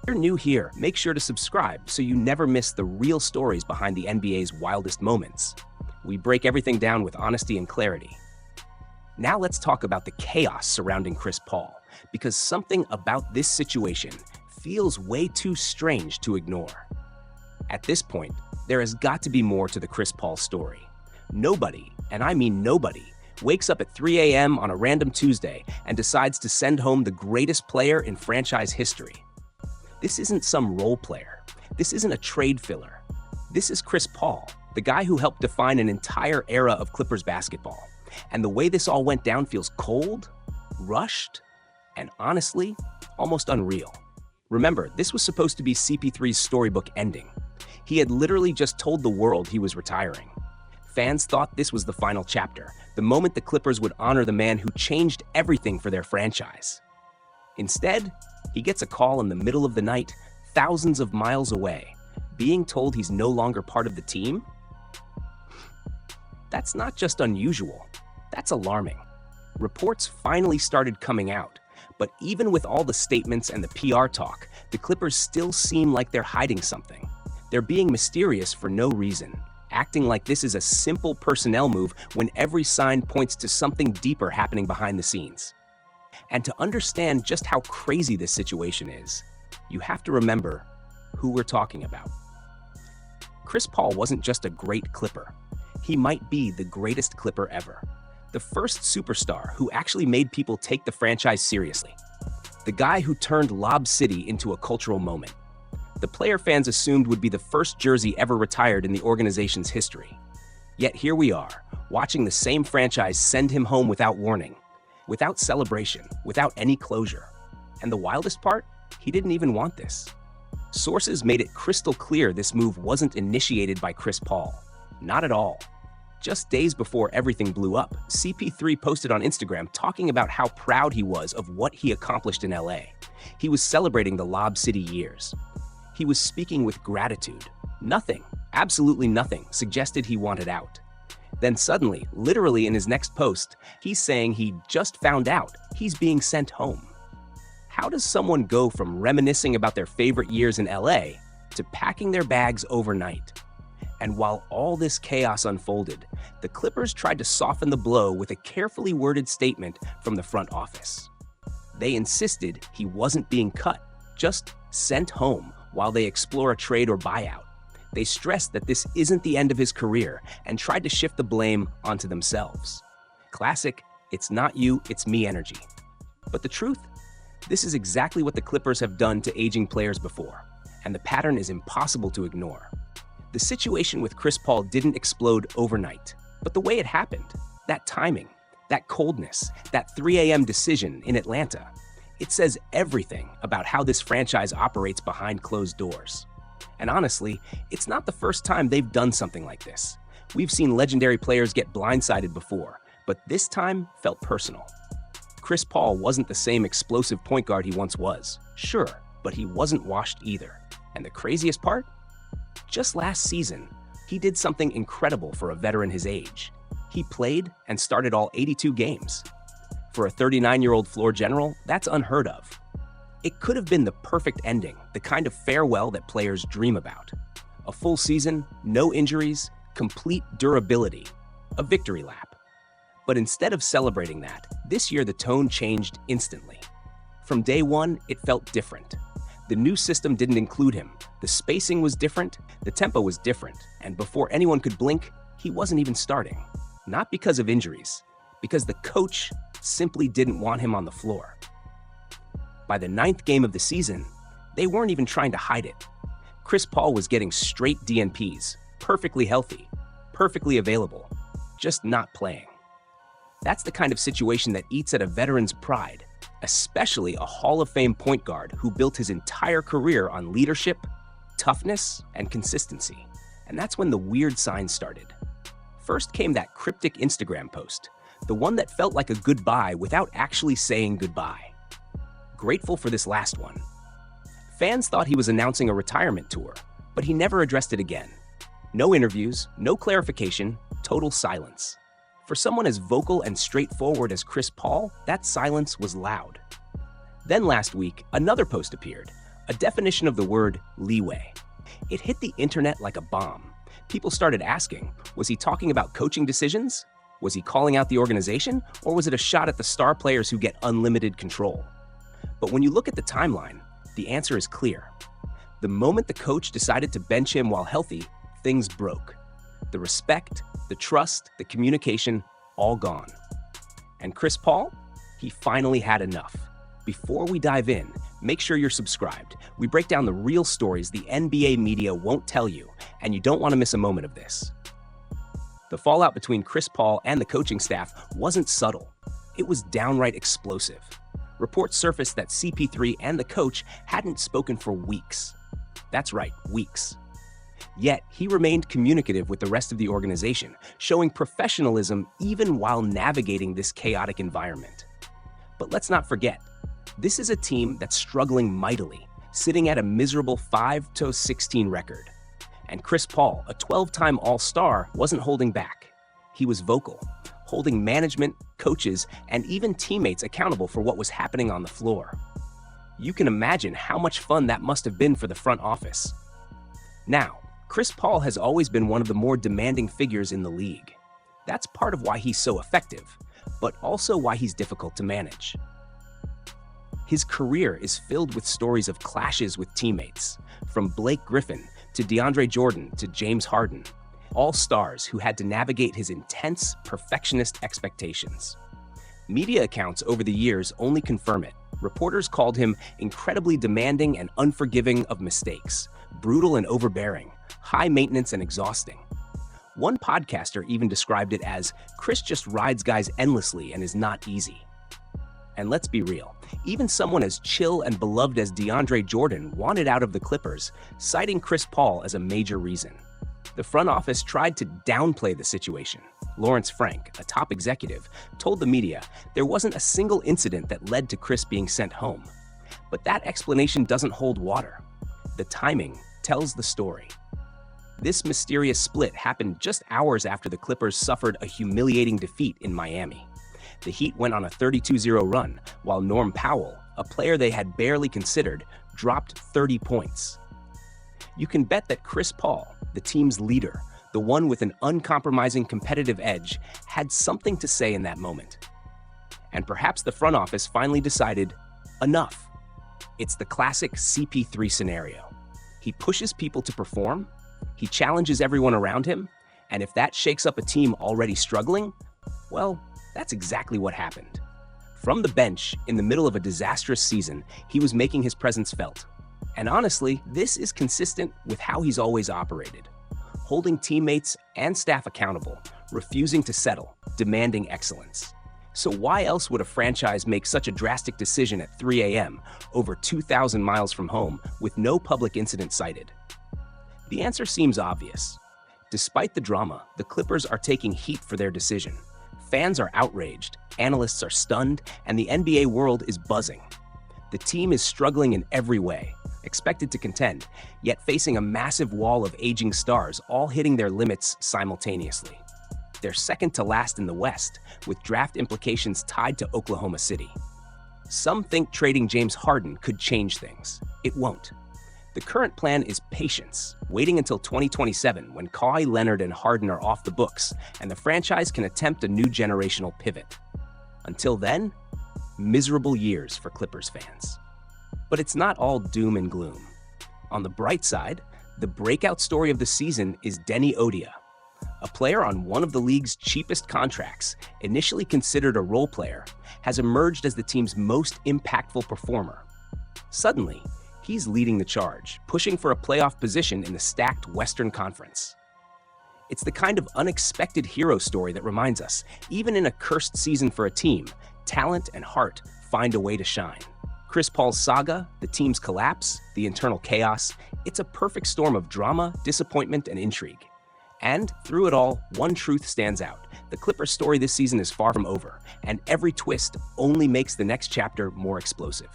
If you're new here, make sure to subscribe so you never miss the real stories behind the NBA's wildest moments. We break everything down with honesty and clarity. Now let's talk about the chaos surrounding Chris Paul, because something about this situation feels way too strange to ignore. At this point, there has got to be more to the Chris Paul story. Nobody, and I mean nobody, wakes up at 3 a.m. on a random Tuesday and decides to send home the greatest player in franchise history. This isn't some role player. This isn't a trade filler. This is Chris Paul, the guy who helped define an entire era of Clippers basketball. And the way this all went down feels cold, rushed, and honestly, almost unreal. Remember, this was supposed to be CP3's storybook ending. He had literally just told the world he was retiring. Fans thought this was the final chapter, the moment the Clippers would honor the man who changed everything for their franchise. Instead, he gets a call in the middle of the night, thousands of miles away, being told he's no longer part of the team. That's not just unusual, that's alarming. Reports finally started coming out, but even with all the statements and the PR talk, the Clippers still seem like they're hiding something. They're being mysterious for no reason, acting like this is a simple personnel move when every sign points to something deeper happening behind the scenes. And to understand just how crazy this situation is, you have to remember who we're talking about. Chris Paul wasn't just a great Clipper. He might be the greatest Clipper ever. The first superstar who actually made people take the franchise seriously. The guy who turned Lob City into a cultural moment. The player fans assumed would be the first jersey ever retired in the organization's history. Yet here we are, watching the same franchise send him home without warning, without celebration, without any closure. And the wildest part? He didn't even want this. Sources made it crystal clear this move wasn't initiated by Chris Paul. Not at all. Just days before everything blew up, CP3 posted on Instagram talking about how proud he was of what he accomplished in LA. He was celebrating the Lob City years. He was speaking with gratitude. Nothing, absolutely nothing, suggested he wanted out. Then suddenly, literally in his next post, he's saying he just found out he's being sent home. How does someone go from reminiscing about their favorite years in LA to packing their bags overnight? And while all this chaos unfolded, the Clippers tried to soften the blow with a carefully worded statement from the front office. They insisted he wasn't being cut, just sent home while they explore a trade or buyout. They stressed that this isn't the end of his career and tried to shift the blame onto themselves. Classic, it's not you, it's me energy. But the truth? This is exactly what the Clippers have done to aging players before, and the pattern is impossible to ignore. The situation with Chris Paul didn't explode overnight, but the way it happened, that timing, that coldness, that 3 a.m. decision in Atlanta, it says everything about how this franchise operates behind closed doors. And honestly, it's not the first time they've done something like this. We've seen legendary players get blindsided before, but this time felt personal. Chris Paul wasn't the same explosive point guard he once was, sure, but he wasn't washed either. And the craziest part? Just last season, he did something incredible for a veteran his age. He played and started all 82 games. For a 39-year-old floor general, that's unheard of. It could have been the perfect ending, the kind of farewell that players dream about. A full season, no injuries, complete durability, a victory lap. But instead of celebrating that, this year the tone changed instantly. From day one, it felt different. The new system didn't include him. The spacing was different, the tempo was different, and before anyone could blink, he wasn't even starting. Not because of injuries, because the coach simply didn't want him on the floor. By the 9th game of the season, they weren't even trying to hide it. Chris Paul was getting straight DNPs, perfectly healthy, perfectly available, just not playing. That's the kind of situation that eats at a veteran's pride, especially a Hall of Fame point guard who built his entire career on leadership, toughness, and consistency. And that's when the weird signs started. First came that cryptic Instagram post, the one that felt like a goodbye without actually saying goodbye. Grateful for this last one. Fans thought he was announcing a retirement tour, but he never addressed it again. No interviews, no clarification, total silence. For someone as vocal and straightforward as Chris Paul, that silence was loud. Then last week, another post appeared, A definition of the word leeway. It hit the internet like a bomb. People started asking, was he talking about coaching decisions? Was he calling out the organization? Or was it a shot at the star players who get unlimited control? But when you look at the timeline, the answer is clear. The moment the coach decided to bench him while healthy, things broke. The respect, the trust, the communication, all gone. And Chris Paul? He finally had enough. Before we dive in, make sure you're subscribed. We break down the real stories the NBA media won't tell you, and you don't want to miss a moment of this. The fallout between Chris Paul and the coaching staff wasn't subtle. It was downright explosive. Reports surfaced that CP3 and the coach hadn't spoken for weeks. That's right, weeks. Yet, he remained communicative with the rest of the organization, showing professionalism even while navigating this chaotic environment. But let's not forget, this is a team that's struggling mightily, sitting at a miserable 5-16 record. And Chris Paul, a 12-time All-Star, wasn't holding back. He was vocal, holding management, coaches, and even teammates accountable for what was happening on the floor. You can imagine how much fun that must have been for the front office. Now, Chris Paul has always been one of the more demanding figures in the league. That's part of why he's so effective, but also why he's difficult to manage. His career is filled with stories of clashes with teammates, from Blake Griffin to DeAndre Jordan to James Harden, all stars who had to navigate his intense, perfectionist expectations. Media accounts over the years only confirm it. Reporters called him incredibly demanding and unforgiving of mistakes, brutal and overbearing, high maintenance and exhausting. One podcaster even described it as, "Chris just rides guys endlessly and is not easy." And let's be real, even someone as chill and beloved as DeAndre Jordan wanted out of the Clippers, citing Chris Paul as a major reason. The front office tried to downplay the situation. Lawrence Frank, a top executive, told the media there wasn't a single incident that led to Chris being sent home. But that explanation doesn't hold water. The timing tells the story. This mysterious split happened just hours after the Clippers suffered a humiliating defeat in Miami. The Heat went on a 32-0 run, while Norm Powell, a player they had barely considered, dropped 30 points. You can bet that Chris Paul, the team's leader, the one with an uncompromising competitive edge, had something to say in that moment. And perhaps the front office finally decided, enough. It's the classic CP3 scenario. He pushes people to perform, he challenges everyone around him, and if that shakes up a team already struggling, well, that's exactly what happened. From the bench, in the middle of a disastrous season, he was making his presence felt. And honestly, this is consistent with how he's always operated. Holding teammates and staff accountable, refusing to settle, demanding excellence. So why else would a franchise make such a drastic decision at 3 a.m., over 2,000 miles from home, with no public incident cited? The answer seems obvious. Despite the drama, the Clippers are taking heat for their decision. Fans are outraged, analysts are stunned, and the NBA world is buzzing. The team is struggling in every way, expected to contend, yet facing a massive wall of aging stars, all hitting their limits simultaneously. They're second to last in the West, with draft implications tied to Oklahoma City. Some think trading James Harden could change things. It won't. The current plan is patience, waiting until 2027 when Kawhi Leonard and Harden are off the books and the franchise can attempt a new generational pivot. Until then, miserable years for Clippers fans. But it's not all doom and gloom. On the bright side, the breakout story of the season is Denny Odia, a player on one of the league's cheapest contracts, initially considered a role player, has emerged as the team's most impactful performer. Suddenly, he's leading the charge, pushing for a playoff position in the stacked Western Conference. It's the kind of unexpected hero story that reminds us, even in a cursed season for a team, talent and heart find a way to shine. Chris Paul's saga, the team's collapse, the internal chaos, it's a perfect storm of drama, disappointment, and intrigue. And through it all, one truth stands out. The Clippers' story this season is far from over, and every twist only makes the next chapter more explosive.